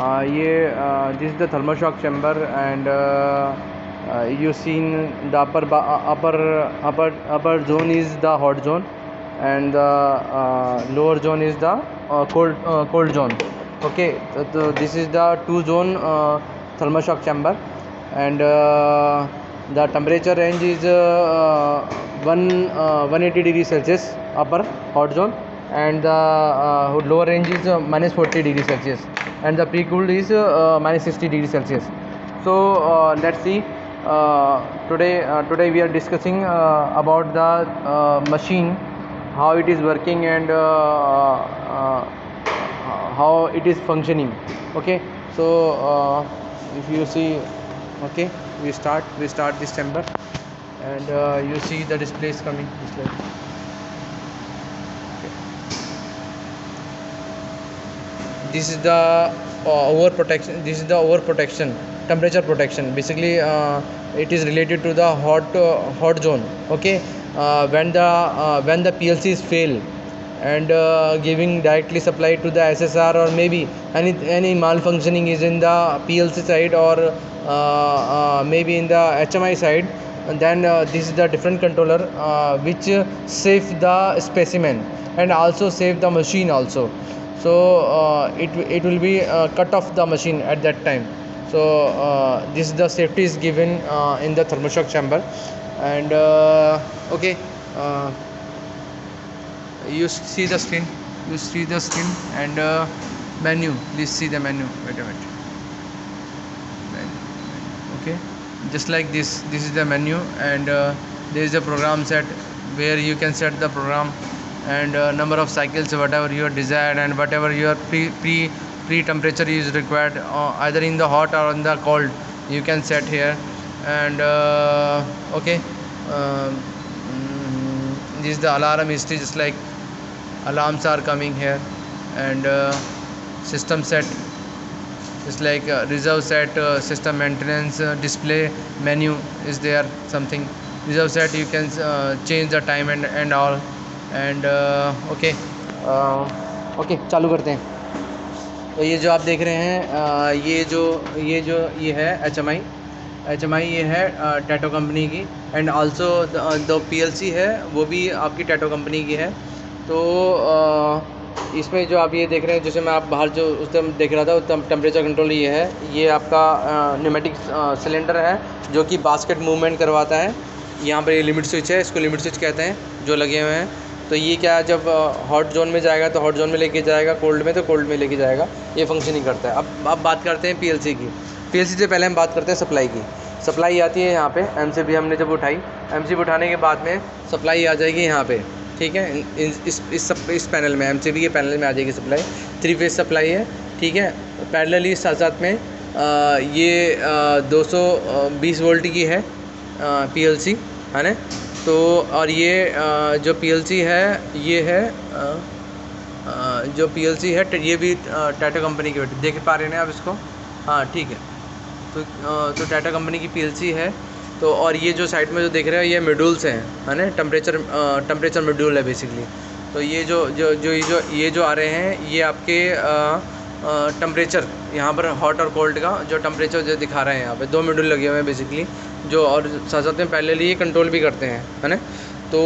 ये this is the thermal shock chamber, and you seen the upper zone is the hot zone, and the lower zone is the cold zone. Okay, so this is the two zone thermal shock chamber, and the temperature range is 180 degrees Celsius upper hot zone, and the lower range is minus 40 degrees Celsius, and the pre-cooled is minus 60 degrees Celsius. So let's see. Today we are discussing about the machine, how it is working, and how it is functioning. Okay, so if you see, okay, we start this chamber, and you see the display is coming. This is the overprotection. This is the overprotection, temperature protection. Basically, it is related to the hot zone. Okay, when the PLCs fail and giving directly supply to the SSR, or maybe any malfunctioning is in the PLC side, or maybe in the HMI side, and then this is the different controller which save the specimen and also save the machine also. So it will be cut off the machine at that time. So this is the safety is given in the thermal shock chamber. And okay, you see the screen, and menu. Please see the menu. Wait a minute. Okay, just like this is the menu, and there is a program set where you can set the program and number of cycles, whatever your desired, and whatever your pre temperature is required, either in the hot or in the cold, you can set here. And okay, this is the alarm history, just like alarms are coming here, and system set, just like reserve set, system maintenance, display menu is there, something reserve set, you can change the time and all. And okay चालू करते हैं। तो ये जो आप देख रहे हैं, ये है HMI, ये है टैटो कंपनी की, एंड आल्सो द PLC है, वो भी आपकी टैटो कंपनी की है। तो इसमें जो आप ये देख रहे हैं, जैसे मैं आप बाहर जो उस टाइम देख रहा था, टेम्परेचर कंट्रोल ये है, ये आपका न्यूमेटिक सिलेंडर है जो कि बास्केट मूवमेंट करवाता है। यहाँ पर ये लिमिट स्विच है, इसको लिमिट स्विच कहते हैं, जो लगे हुए हैं। तो ये क्या, जब हॉट जोन में जाएगा तो हॉट जोन में लेके जाएगा, कोल्ड में तो कोल्ड में लेके जाएगा, ये फंक्शनिंग करता है। अब बात करते हैं PLC की। PLC से पहले हम बात करते हैं सप्लाई की। सप्लाई आती है यहाँ पे, MCB हमने जब उठाई, MCB उठाने के बाद में सप्लाई आ जाएगी यहाँ पे, ठीक है। इस पैनल में, MCB के पैनल में आ जाएगी सप्लाई, 3 फेज सप्लाई है, ठीक है। पैरेलली साथ साथ में ये 220 वोल्ट की है PLC, है ना। तो और ये जो PLC है, ये है जो PLC है, ये भी टाटा कंपनी की देख पा रहे हैं आप इसको, हाँ ठीक है। तो टाटा कंपनी की PLC है। तो और ये जो साइड में जो देख रहे हो, ये मॉड्यूल्स हैं, है ना, टेम्परेचर मॉड्यूल है बेसिकली। तो ये जो आ रहे हैं, ये आपके टेम्परेचर यहाँ पर हॉट और कोल्ड का जो टेम्परेचर जो दिखा रहे हैं, यहाँ पे 2 मॉड्यूल लगे हुए हैं बेसिकली, जो और साथ साथ में पैरेलली ये कंट्रोल भी करते हैं, है ना। तो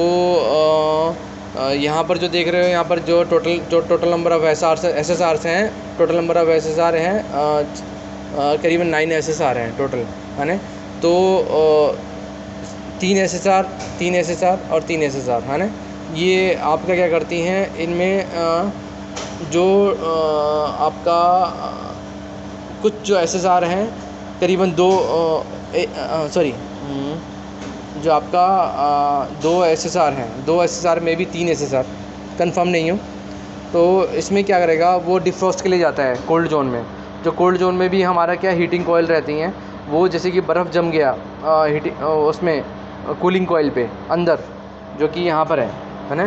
यहाँ पर जो देख रहे हो, यहाँ पर जो टोटल नंबर ऑफ SSRs हैं, टोटल नंबर ऑफ SSR हैं करीबन 9 SSR हैं टोटल, है ना। तो 3 SSR और 3 SSR, है ना। ये आपका क्या करती हैं, इनमें जो आपका कुछ जो SSR हैं करीबन जो आपका 2 SSR हैं, 2 SSR में भी 3 SSR, कंफर्म नहीं हूँ। तो इसमें क्या करेगा, वो डिफ्रॉस्ट के लिए जाता है कोल्ड जोन में। जो कोल्ड जोन में भी हमारा क्या हीटिंग कॉइल रहती हैं, वो जैसे कि बर्फ़ जम गया उसमें कूलिंग कॉइल पे अंदर, जो कि यहाँ पर है ना,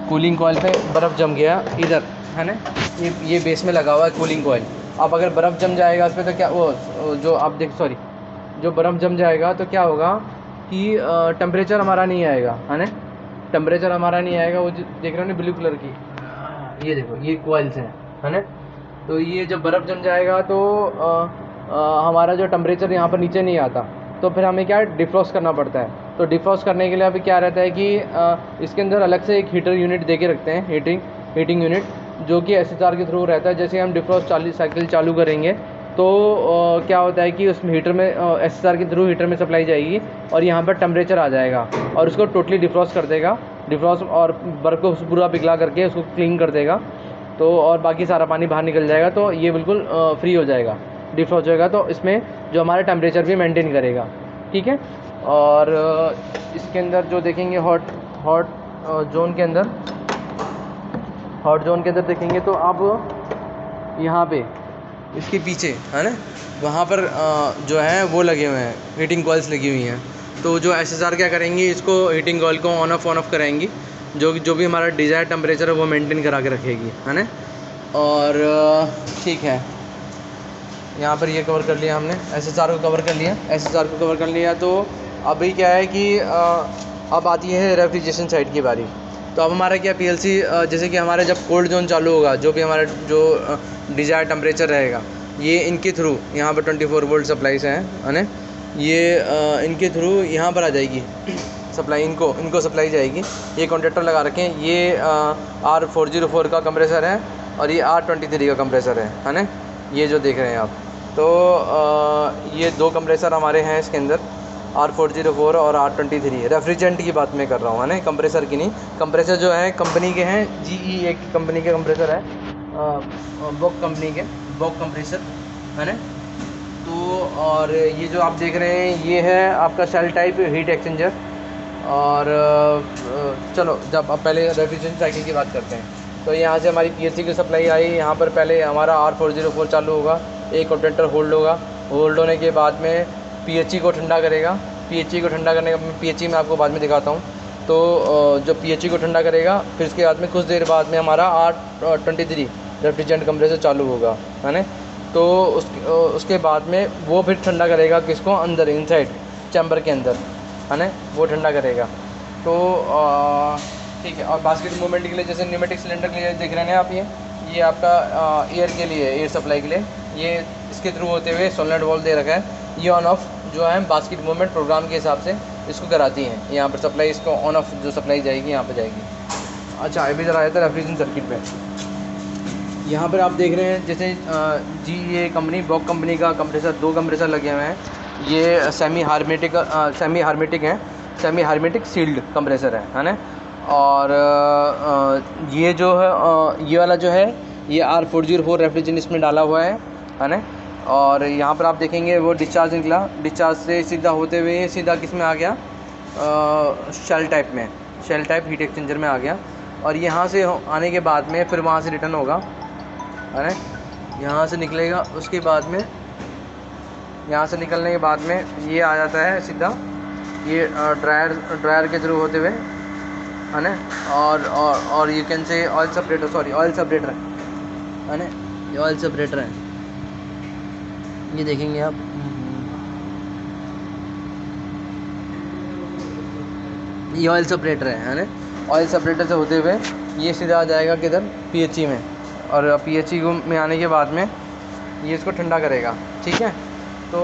कूलिंग कॉइल पे बर्फ़ जम गया इधर, है ना, ये बेस में लगा हुआ है कूलिंग कॉइल। अब अगर बर्फ़ जम जाएगा उस पर, तो क्या जो बर्फ़ जम जाएगा तो क्या होगा कि टेम्परेचर हमारा नहीं आएगा, है ना, वो देख रहे हो ना ब्लू कलर की, ये देखो, ये कॉइल्स हैं, है ना। तो ये जब बर्फ़ जम जाएगा तो हमारा जो टेम्परेचर यहाँ पर नीचे नहीं आता, तो फिर हमें क्या डिफ्रॉस्ट करना पड़ता है। तो डिफ्रॉस्ट करने के लिए अभी क्या रहता है कि इसके अंदर अलग से एक हीटर यूनिट दे के रखते हैं, हीटिंग यूनिट, जो कि SHR के थ्रू रहता है। जैसे हम डिफ्रॉस्ट साइकिल चालू करेंगे तो क्या होता है कि उसमें हीटर में SHR के थ्रू हीटर में सप्लाई जाएगी और यहाँ पर टेम्परेचर आ जाएगा और उसको टोटली डिफ्रॉस्ट कर देगा, डिफ्रॉस्ट और बर्फ़ को पूरा पिघला करके उसको क्लीन कर देगा। तो और बाकी सारा पानी बाहर निकल जाएगा, तो ये बिल्कुल फ्री हो जाएगा, डिफ्रॉस्ट हो जाएगा। तो इसमें जो हमारा टेम्परेचर भी मेंटेन करेगा, ठीक है। और इसके अंदर जो देखेंगे हॉट जोन के अंदर देखेंगे तो आप यहाँ पे इसके पीछे है ना, वहाँ पर जो है वो लगे हुए हैं, हीटिंग कॉइल्स लगी हुई हैं। तो जो SHR क्या करेंगी, इसको हीटिंग कॉइल को ऑन ऑफ कराएंगी, जो भी हमारा डिज़ायर टेम्परेचर है वो मेंटेन करा के रखेगी, है ना। और ठीक है, यहाँ पर ये कवर कर लिया हमने, SHR को कवर कर लिया। तो अभी क्या है कि अब आती है रेफ्रिजरेशन साइड की बारी। तो अब हमारा क्या PLC जैसे कि हमारा जब कोल्ड जोन चालू होगा, जो भी हमारा जो डिज़ायर टेम्परेचर रहेगा, ये इनके थ्रू यहाँ पर 24 वोल्ट सप्लाई से है ना, ये इनके थ्रू यहाँ पर आ जाएगी सप्लाई, इनको सप्लाई जाएगी। ये कॉन्ट्रैक्टर लगा रखें, ये R404 का कंप्रेसर है और ये R23 का कंप्रेसर है ना, ये जो देख रहे हैं आप। तो ये 2 कंप्रेसर हमारे हैं इसके अंदर, R404 और R23। रेफ्रिजरेंट की बात मैं कर रहा हूँ, है ना, कंप्रेसर की नहीं। कंप्रेसर जो है कंपनी के हैं, GE एक कंपनी के कंप्रेसर है, बॉक कंपनी के, बॉक कंप्रेसर, है ना। तो और ये जो आप देख रहे हैं ये है आपका शेल टाइप हीट एक्सचेंजर। और चलो जब अब पहले रेफ्रिजरेशन साइकिल की बात करते हैं। तो यहाँ से हमारी PLC की सप्लाई आई, यहाँ पर पहले हमारा R404 चालू होगा, एक कंटेंटर होल्ड होगा, होल्ड होने के बाद में PHE को ठंडा करेगा। PHE को ठंडा करने का PHE मैं आपको बाद में दिखाता हूँ। तो जो PHE को ठंडा करेगा, फिर उसके बाद में कुछ देर बाद में हमारा R23 रेफ्रिजरेंट कंप्रेसर चालू होगा, है ना। तो उसके बाद में वो फिर ठंडा करेगा किसको, अंदर इनसाइड चैम्बर के अंदर, है ना, वो ठंडा करेगा। तो ठीक है। और बास्केट मूवमेंट के लिए जैसे न्यूमेटिक सिलेंडर के लिए देख रहे हैं आप, ये आपका एयर के लिए, एयर सप्लाई के लिए, ये इसके थ्रू होते हुए सोलेनोइड वाल्व दे रखा है। ये ऑन ऑफ जो है बास्केट मूवमेंट प्रोग्राम के हिसाब से इसको कराती हैं। यहाँ पर सप्लाई, इसको ऑन ऑफ जो सप्लाई जाएगी यहाँ पर जाएगी। अच्छा, अभी जरा आया था रेफ्रिजरेशन सर्किट पे। यहाँ पर आप देख रहे हैं जैसे GE कंपनी, बॉक कंपनी का कंप्रेसर, 2 कंप्रेसर लगे हुए हैं। ये सेमी हार्मेटिक हैं, सेमी हार्मेटिक सील्ड कंप्रेसर है ना। और ये जो है ये वाला जो है ये R404 रेफ्रिजरेशन इसमें डाला हुआ है ना। और यहाँ पर आप देखेंगे वो डिस्चार्ज निकला, डिस्चार्ज से सीधा होते हुए सीधा किस में आ गया, शेल टाइप में, शेल टाइप हीट एक्सचेंजर में आ गया। और यहाँ से आने के बाद में फिर वहाँ से रिटर्न होगा, है ना, यहाँ से निकलेगा। उसके बाद में यहाँ से निकलने के बाद में ये आ जाता है सीधा, ये ड्रायर के थ्रू होते हुए, है ना। और you can say oil separator है ना, ये ऑयल सेपरेटर है, ये देखेंगे आप, ये ऑयल सेपरेटर है ना। ऑयल सेपरेटर से होते हुए ये सीधा आ जाएगा किधर, PHE में। और PHE में आने के बाद में ये इसको ठंडा करेगा, ठीक है। तो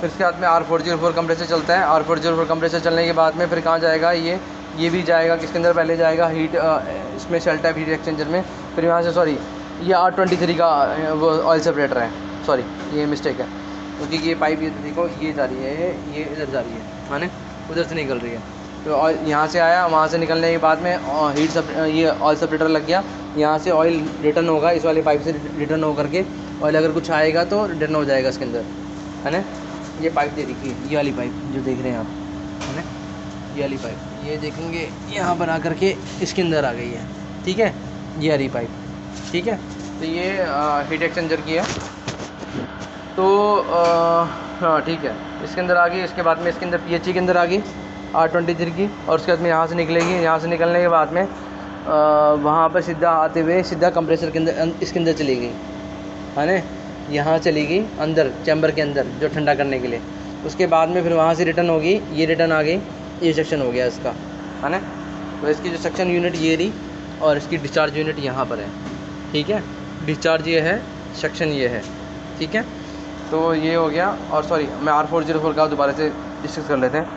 फिर उसके बाद में R404 कंप्रेसर चलता है। R404 कंप्रेसर चलने के बाद में फिर कहाँ जाएगा, ये भी जाएगा किसके अंदर, पहले जाएगा हीट इसमें शेल टाइप हीट एक्सचेंजर में। फिर यहाँ से ये R23 का वो ऑयल सेपरेटर है, सॉरी ये मिस्टेक है, क्योंकि ये पाइप ये देखो ये जा रही है, ये इधर जा रही है ना, उधर से निकल रही है। तो ऑयल यहाँ से आया, वहाँ से निकलने के बाद में ये ऑयल सेपरेटर लग गया। यहाँ से ऑयल रिटर्न होगा, इस वाली पाइप से रिटर्न हो करके ऑयल अगर कुछ आएगा तो रिटर्न हो जाएगा इसके अंदर, है ना। ये पाइप दे रखी है, ये वाली पाइप जो देख रहे हैं आप, है ना, ये वाली पाइप, ये देखेंगे यहाँ पर आकर के इसके अंदर आ गई है, ठीक है, ये वाली पाइप, ठीक है। तो ये हीट एक्सचेंजर की है। तो हाँ ठीक है, इसके अंदर आ गई। इसके बाद में इसके अंदर PHE के अंदर आ गई R23 की, और उसके बाद में यहाँ से निकलेगी। यहाँ से निकलने के बाद में वहाँ पर सीधा आते हुए सीधा कंप्रेसर के अंदर, इसके अंदर चली गई, है ना, यहाँ चली गई अंदर चैम्बर के अंदर जो ठंडा करने के लिए। उसके बाद में फिर वहाँ से रिटर्न होगी, ये रिटर्न आ गई, ये सेक्शन हो गया इसका, है ना। तो इसकी जो सेक्शन यूनिट ये रही और इसकी डिस्चार्ज यूनिट यहाँ पर है, ठीक है। डिस्चार्ज ये है, सेक्शन ये है, ठीक है। तो ये हो गया। और सॉरी, मैं R404 का दोबारा से डिस्कस कर लेते हैं।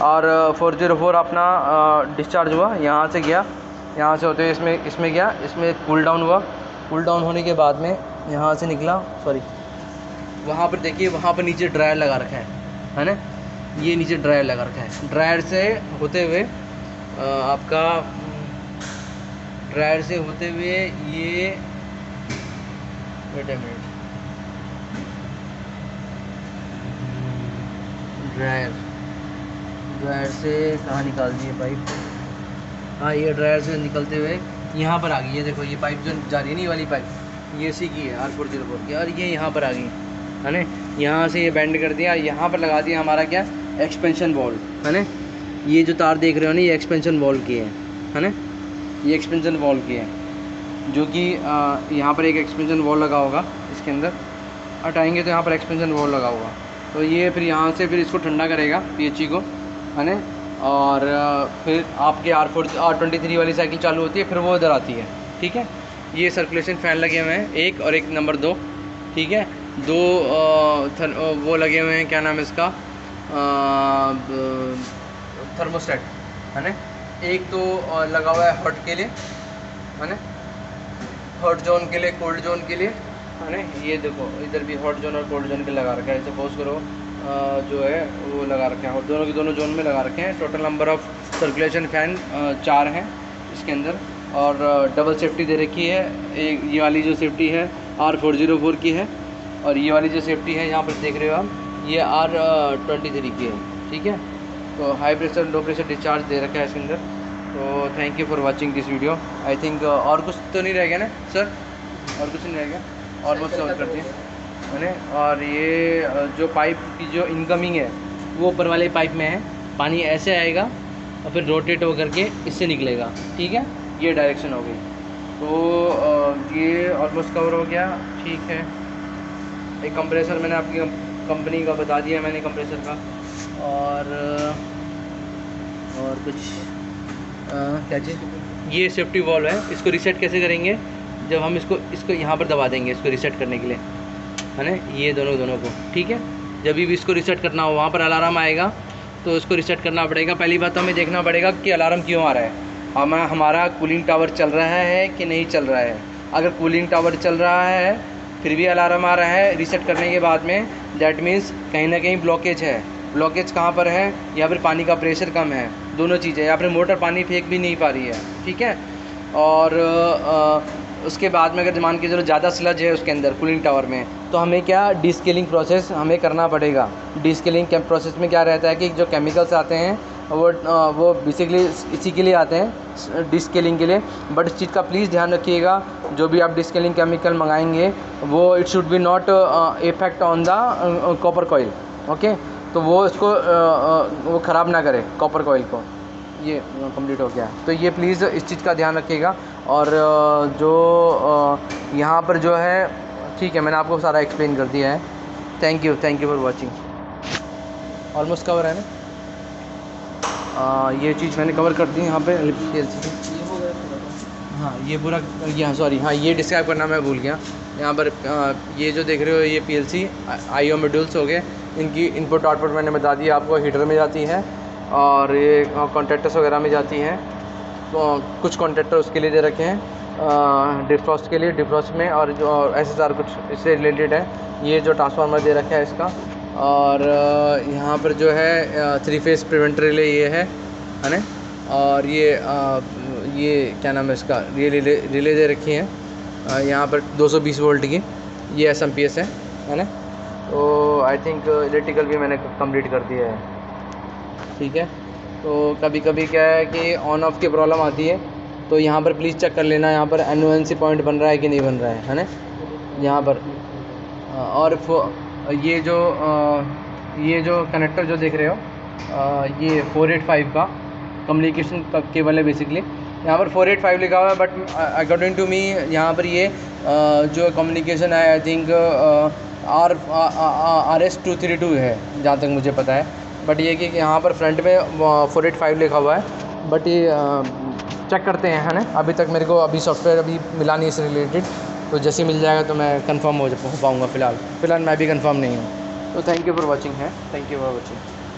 और 404 अपना डिस्चार्ज हुआ, यहाँ से गया, यहाँ से होते हुए इसमें गया, इसमें कूल डाउन हुआ। कूल डाउन होने के बाद में यहाँ से निकला, सॉरी वहाँ पर देखिए, वहाँ पर नीचे ड्रायर लगा रखा है ना, ये नीचे ड्रायर लगा रखा है। ड्रायर से होते हुए आपका ड्रायर से होते हुए ये, वेट अ मिनट, ड्रायर से कहाँ निकाल दिए पाइप, हाँ ये ड्रायर से निकलते हुए यहाँ पर आ गई। ये देखो, ये पाइप जो जा रही है नहीं, वाली पाइप, ये इसी की है, R404 की, और ये यहाँ पर आ गई है ना। यहाँ से ये बेंड कर दिया, यहाँ पर लगा दिया हमारा क्या, एक्सपेंशन वॉल्व है ना। ये जो तार देख रहे हो ना, ये एक्सपेंशन वॉल्व की है ना, ये एक्सपेंशन वॉल्व की है, जो कि यहाँ पर एक एक्सपेंशन वॉल्व लगा होगा, इसके अंदर हटाएंगे तो यहाँ पर एक्सपेंशन वॉल्व लगा होगा। तो ये फिर यहाँ से फिर इसको ठंडा करेगा PHE को, है ना। और फिर आपके R23 वाली साइकिल चालू होती है, फिर वो इधर आती है, ठीक है। ये सर्कुलेशन फ़ैन लगे हुए हैं, एक और एक नंबर 2, ठीक है। 2 वो लगे हुए हैं, क्या नाम है इसका, थर्मोस्टेट है ना। एक तो लगा हुआ है हॉट के लिए, है ना, हॉट जोन के लिए, कोल्ड जोन के लिए, है ना। ये देखो, इधर भी हॉट जोन और कोल्ड जोन के लगा रखा है। सपोज करो जो है वो लगा रखे हैं, और दोनों के दोनों जोन में लगा रखे हैं। Total number of circulation fan 4 हैं इसके अंदर, और डबल सेफ्टी दे रखी है। एक ये वाली जो सेफ्टी है R404 की है, और ये वाली जो सेफ्टी है यहाँ पर देख रहे हो आप, ये R23 की है, ठीक है। तो high pressure low pressure discharge दे रखा है इसके अंदर। तो thank you for watching this video. I think और कुछ तो नहीं रह गया ना सर, और कुछ नहीं रह गया, और बहुत सॉल्व कर दिया मैंने। और ये जो पाइप की जो इनकमिंग है वो ऊपर वाले पाइप में है, पानी ऐसे आएगा और फिर रोटेट होकर के इससे निकलेगा, ठीक है। ये डायरेक्शन हो गई। तो ये ऑलमोस्ट कवर हो गया, ठीक है। एक कंप्रेसर मैंने आपकी कंपनी का बता दिया मैंने, कंप्रेसर का। और कुछ क्या चीज़, ये सेफ्टी वॉल्व है, इसको रीसेट कैसे करेंगे, जब हम इसको यहाँ पर दबा देंगे, इसको रीसेट करने के लिए, है ना, ये दोनों को, ठीक है। जब भी इसको रीसेट करना हो, वहाँ पर अलार्म आएगा तो इसको रीसेट करना पड़ेगा। पहली बात तो हमें देखना पड़ेगा कि अलार्म क्यों आ रहा है, हमारा कूलिंग टावर चल रहा है कि नहीं चल रहा है। अगर कूलिंग टावर चल रहा है फिर भी अलार्म आ रहा है रीसेट करने के बाद में, दैट मीन्स कहीं ना कहीं ब्लॉकेज है। ब्लॉकेज कहाँ पर है, या फिर पानी का प्रेशर कम है, दोनों चीज़ें, या फिर मोटर पानी फेंक भी नहीं पा रही है, ठीक है। और उसके बाद में अगर मान के चलो ज़्यादा स्लज है उसके अंदर कूलिंग टावर में, तो हमें क्या डीस्केलिंग प्रोसेस हमें करना पड़ेगा। डीस्केलिंग प्रोसेस में क्या रहता है कि जो केमिकल्स आते हैं वो बेसिकली इसी के लिए आते हैं, डीस्केलिंग के लिए। बट इस चीज़ का प्लीज़ ध्यान रखिएगा, जो भी आप डीस्केलिंग केमिकल मंगाएंगे वो it should be not effect on the copper coil, okay. तो वो इसको वो ख़राब ना करे कॉपर कॉइल को। ये कंप्लीट हो गया, तो ये प्लीज़ इस चीज़ का ध्यान रखिएगा। और जो यहाँ पर जो है, ठीक है, मैंने आपको सारा एक्सप्लेन कर दिया है। Thank you for watching. Almost cover है ना, ये चीज़ मैंने कवर कर दी यहाँ पे हाँ ये पूरा, यहाँ सॉरी, हाँ ये डिस्क्राइब करना मैं भूल गया। यहाँ पर ये जो देख रहे हो, ये PLC IO मॉड्यूल्स हो गए, इनकी इनपुट आउटपुट मैंने बता दिया आपको, हीटर में जाती है और ये कॉन्ट्रैक्टर्स वगैरह में जाती हैं। तो कुछ कॉन्ट्रैक्टर उसके लिए दे रखे हैं, डिफ्रॉस्ट के लिए, डिफ्रॉस्ट में, और जो SSR कुछ इससे रिलेटेड है। ये जो ट्रांसफार्मर दे रखा है इसका, और यहाँ पर जो है 3 फेज़ प्रिवेंटर रिले ये है ना। और ये क्या नाम है इसका, ये रिले दे रखी हैं यहाँ पर 220 वोल्ट की, ये SMPS है ना। तो आई थिंक इलेक्ट्रिकल भी मैंने कंप्लीट कर दिया है, ठीक है। तो कभी कभी क्या है कि ऑन ऑफ की प्रॉब्लम आती है, तो यहाँ पर प्लीज़ चेक कर लेना, यहाँ पर NONC पॉइंट बन रहा है कि नहीं बन रहा है ना यहाँ पर। और ये जो कनेक्टर जो देख रहे हो, ये 485 का कम्युनिकेशन केबल है बेसिकली। यहाँ पर 485 लिखा हुआ है, बट अकॉर्डिंग टू मी यहाँ पर ये जो कम्युनिकेशन है, आई थिंक RS232 है जहाँ तक मुझे पता है। बट ये कि यहाँ पर फ्रंट में 485 लिखा हुआ है, बट ये चेक करते हैं, है ना। अभी तक मेरे को अभी सॉफ्टवेयर अभी मिला नहीं इससे रिलेटेड, तो जैसे ही मिल जाएगा तो मैं कंफर्म हो पाऊँगा। फ़िलहाल मैं भी कंफर्म नहीं हूँ। तो थैंक यू फॉर वॉचिंग है, थैंक यू फॉर वॉचिंग।